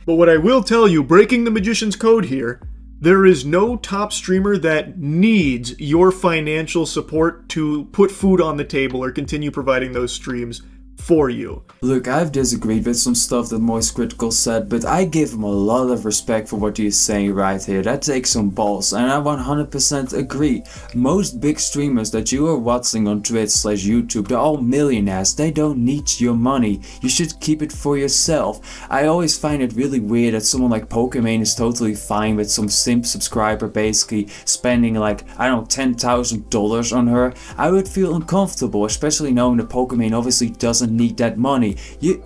But what I will tell you, breaking the magician's code here, there is no top streamer that needs your financial support to put food on the table or continue providing those streams for you. Look, I've disagreed with some stuff that Moist Critical said, but I give him a lot of respect for what he's saying right here. That takes some balls, and I 100% agree. Most big streamers that you are watching on Twitch/YouTube, they're all millionaires. They don't need your money. You should keep it for yourself. I always find it really weird that someone like Pokimane is totally fine with some simp subscriber basically spending like, I don't know, $10,000 on her. I would feel uncomfortable, especially knowing that Pokimane obviously doesn't need that money.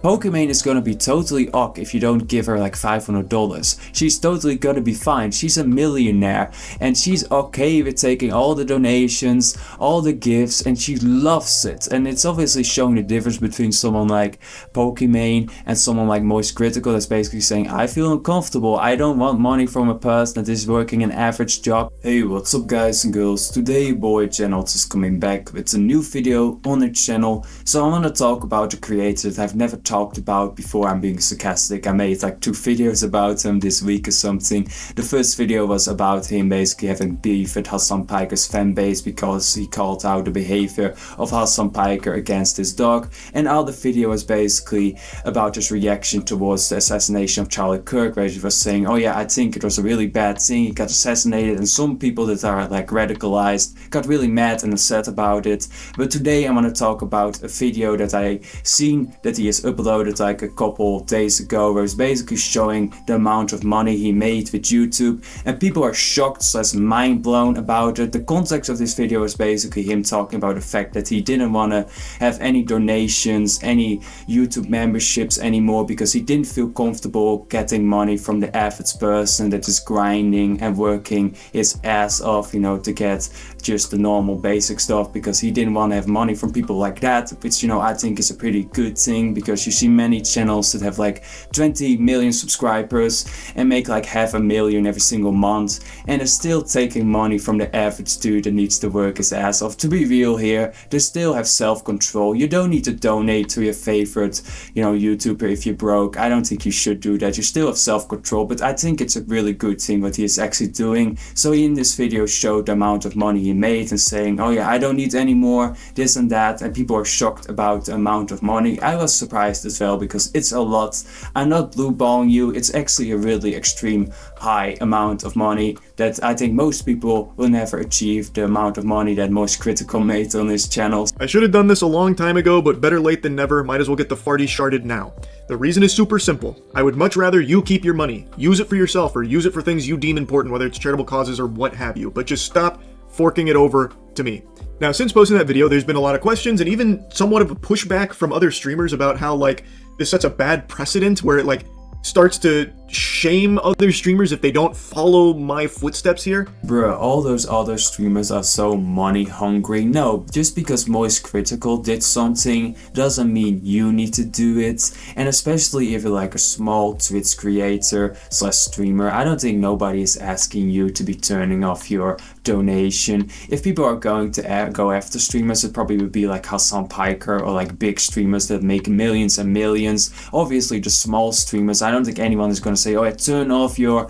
Pokimane is gonna be totally ok if you don't give her like $500. She's totally gonna be fine. She's a millionaire and she's okay with taking all the donations, all the gifts, and she loves it. And it's obviously showing the difference between someone like Pokimane and someone like Moist Critical that's basically saying, I feel uncomfortable, I don't want money from a person that is working an average job. Hey, what's up guys and girls? Today your boy GenNot is coming back with a new video on the channel. So I want to talk about a creator that I've never talked about before. I'm being sarcastic. I made like 2 videos about him this week or something. The first video was about him basically having beef with Hassan Piker's fanbase because he called out the behavior of Hassan Piker against his dog, and the other video was basically about his reaction towards the assassination of Charlie Kirk, where he was saying, oh yeah, I think it was a really bad thing, he got assassinated, and some people that are like radicalized got really mad and upset about it. But today I want to talk about a video that I seen that he has uploaded like a couple days ago, where it's basically showing the amount of money he made with YouTube, and people are shocked / mind blown about it. The context of this video is basically him talking about the fact that he didn't want to have any donations, any YouTube memberships anymore, because he didn't feel comfortable getting money from the average person that is grinding and working his ass off, you know, to get just the normal basic stuff, because he didn't want to have money from people like that, which, you know, I think is a pretty good thing, because you see many channels that have like 20 million subscribers and make like $500,000 every single month, and are still taking money from the average dude that needs to work his ass off. To be real here, they still have self-control. You don't need to donate to your favorite, you know, YouTuber if you're broke. I don't think you should do that. You still have self-control, but I think it's a really good thing what he is actually doing. So he in this video showed the amount of money he made and saying, oh yeah, I don't need any more, this and that, and people are shocked about the amount of money. I was surprised as well, because it's a lot. I'm not blueballing you, it's actually a really extreme high amount of money that I think most people will never achieve the amount of money that Moist Critical made on his channel. I should have done this a long time ago, but better late than never. Might as well get the farty sharded now. The reason is super simple. I would much rather you keep your money. Use it for yourself or use it for things you deem important, whether it's charitable causes or what have you, but just stop forking it over to me. Now, since posting that video, there's been a lot of questions and even somewhat of a pushback from other streamers about how like this sets a bad precedent where it like starts to shame other streamers if they don't follow my footsteps here. Bruh, all those other streamers are so money hungry. No, just because Moist Critical did something doesn't mean you need to do it. And especially if you're like a small Twitch creator / streamer, I don't think nobody is asking you to be turning off your donation. If people are going to go after streamers, it probably would be like Hassan Piker or like big streamers that make millions and millions. Obviously the small streamers, I don't think anyone is going to say, oh, turn off your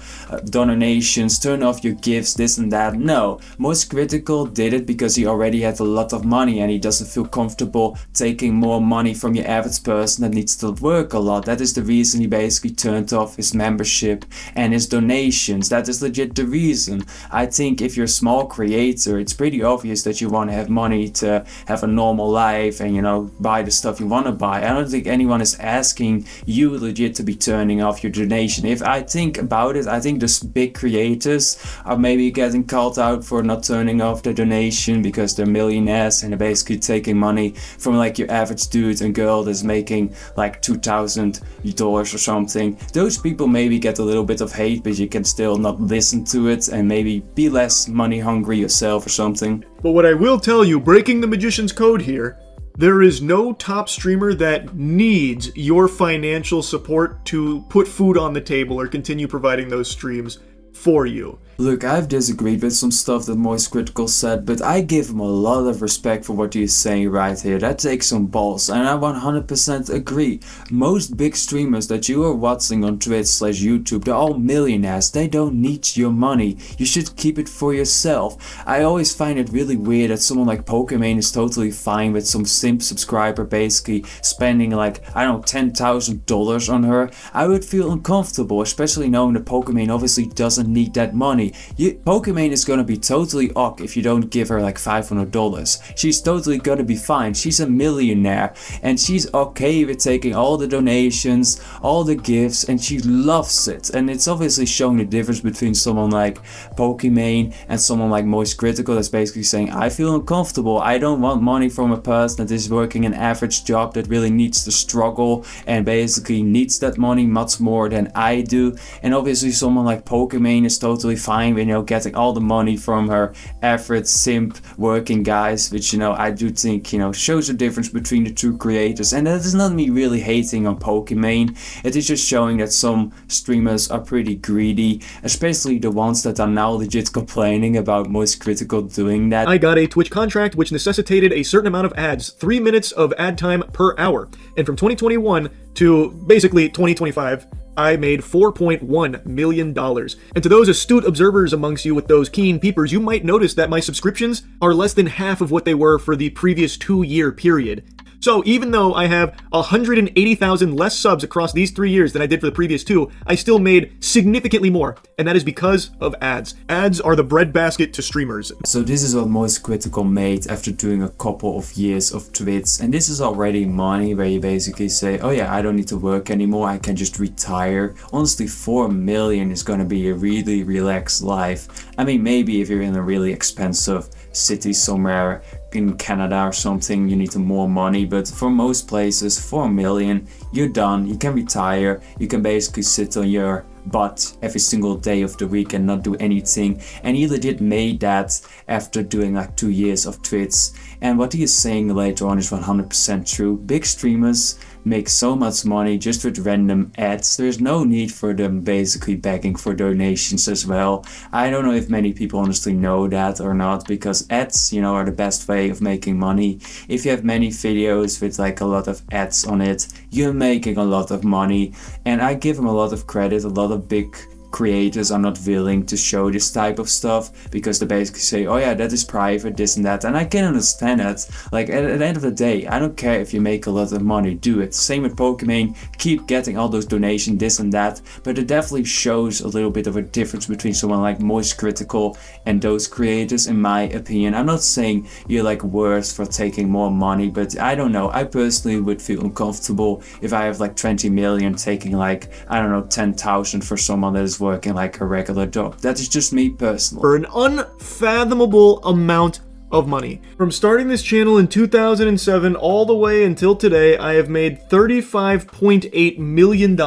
donations, turn off your gifts, this and that. No, Moist Critical did it because he already had a lot of money and he doesn't feel comfortable taking more money from your average person that needs to work a lot. That is the reason he basically turned off his membership and his donations. That is legit the reason. I think if you're a small creator, it's pretty obvious that you want to have money to have a normal life and, you know, buy the stuff you want to buy. I don't think anyone is asking you legit to be turning off your donation. If I think about it, I think the big creators are maybe getting called out for not turning off their donation because they're millionaires and they're basically taking money from like your average dude and girl that's making like $2,000 or something. Those people maybe get a little bit of hate, but you can still not listen to it and maybe be less money hungry yourself or something. But what I will tell you, breaking the magician's code here, there is no top streamer that needs your financial support to put food on the table or continue providing those streams for you. Look, I've disagreed with some stuff that Moist Critical said, but I give him a lot of respect for what he's saying right here. That takes some balls, and I 100% agree. Most big streamers that you are watching on Twitch/YouTube, they're all millionaires. They don't need your money. You should keep it for yourself. I always find it really weird that someone like Pokimane is totally fine with some simp subscriber basically spending like, I don't know, $10,000 on her. I would feel uncomfortable, especially knowing that Pokimane obviously doesn't need that money. Pokimane is gonna be totally ok if you don't give her like $500. She's totally gonna be fine. She's a millionaire and she's okay with taking all the donations, all the gifts, and she loves it. And it's obviously showing the difference between someone like Pokimane and someone like Moist Critical that's basically saying, I feel uncomfortable. I don't want money from a person that is working an average job that really needs to struggle and basically needs that money much more than I do. And obviously someone like Pokimane is totally fine, you know, getting all the money from her average simp working guys, which, you know, I do think, you know, shows the difference between the two creators. And that is not me really hating on Pokimane. It is just showing that some streamers are pretty greedy, especially the ones that are now legit complaining about Moist Critical doing that. I got a Twitch contract which necessitated a certain amount of ads, 3 minutes of ad time per hour. And from 2021 to basically 2025, I made $4.1 million. And to those astute observers amongst you with those keen peepers, you might notice that my subscriptions are less than half of what they were for the previous 2-year period. So even though I have 180,000 less subs across these 3 years than I did for the previous 2, I still made significantly more, and that is because of ads. Ads are the breadbasket to streamers. So this is what Moist Critical made after doing a couple of years of Twitch, and this is already money where you basically say, oh yeah, I don't need to work anymore, I can just retire. Honestly, 4 million is gonna be a really relaxed life. I mean, maybe if you're in a really expensive city somewhere in Canada or something, you need more money, but for most places, 4 million, you're done, you can retire, you can basically sit on your butt every single day of the week and not do anything. And he legit made that after doing like 2 years of Twitch. And what he is saying later on is 100% true. Big streamers make so much money just with random ads. There's no need for them basically begging for donations as well. I don't know if many people honestly know that or not, because ads, you know, are the best way of making money. If you have many videos with like a lot of ads on it, you're making a lot of money. And I give him a lot of credit. A lot of big creators are not willing to show this type of stuff because they basically say, oh yeah, that is private, this and that. And I can understand that. Like at the end of the day, I don't care if you make a lot of money, do it. Same with Pokimane, keep getting all those donations, this and that. But it definitely shows a little bit of a difference between someone like Moist Critical and those creators, in my opinion. I'm not saying you're like worse for taking more money, but I don't know. I personally would feel uncomfortable if I have like 20 million taking like, I don't know, 10,000 for someone that is working like a regular job. That is just me personally. For an unfathomable amount of money. From starting this channel in 2007 all the way until today, I have made $35.8 million.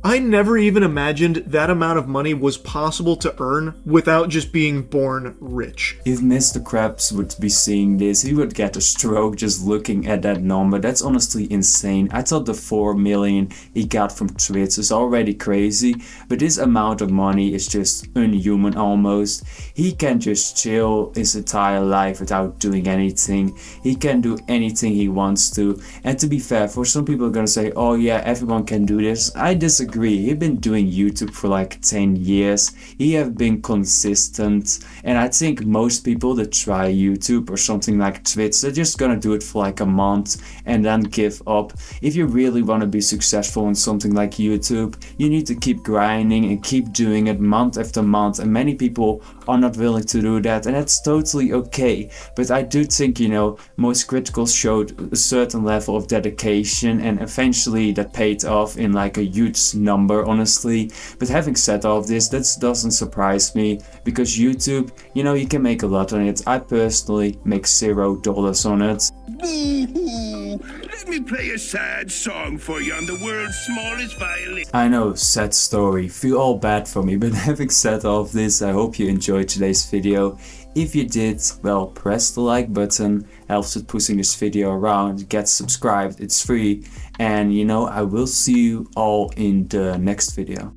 I never even imagined that amount of money was possible to earn without just being born rich. If Mr. Krabs would be seeing this, he would get a stroke just looking at that number. That's honestly insane. I thought the 4 million he got from Twitch is already crazy, but this amount of money is just unhuman almost. He can just chill his entire life without doing anything. He can do anything he wants to. And to be fair, for some people are gonna say, oh yeah, everyone can do this. I disagree. He's been doing YouTube for like 10 years. He have been consistent, and I think most people that try YouTube or something like Twitch, they're just gonna do it for like a month and then give up. If you really want to be successful in something like YouTube, you need to keep grinding and keep doing it month after month, and many people are not willing to do that, and that's totally okay. But I do think, you know, Moist Critical showed a certain level of dedication, and eventually that paid off in like a huge number, honestly. But having said all of this, that doesn't surprise me, because YouTube, you know, you can make a lot on it. I personally make $0 on it. Boo-hoo! Let me play a sad song for you on the world's smallest violin. I know, sad story, feel all bad for me, but having said all of this, I hope you enjoyed today's video. If you did, well, press the like button, helps with pushing this video around, get subscribed, it's free, and you know, I will see you all in the next video.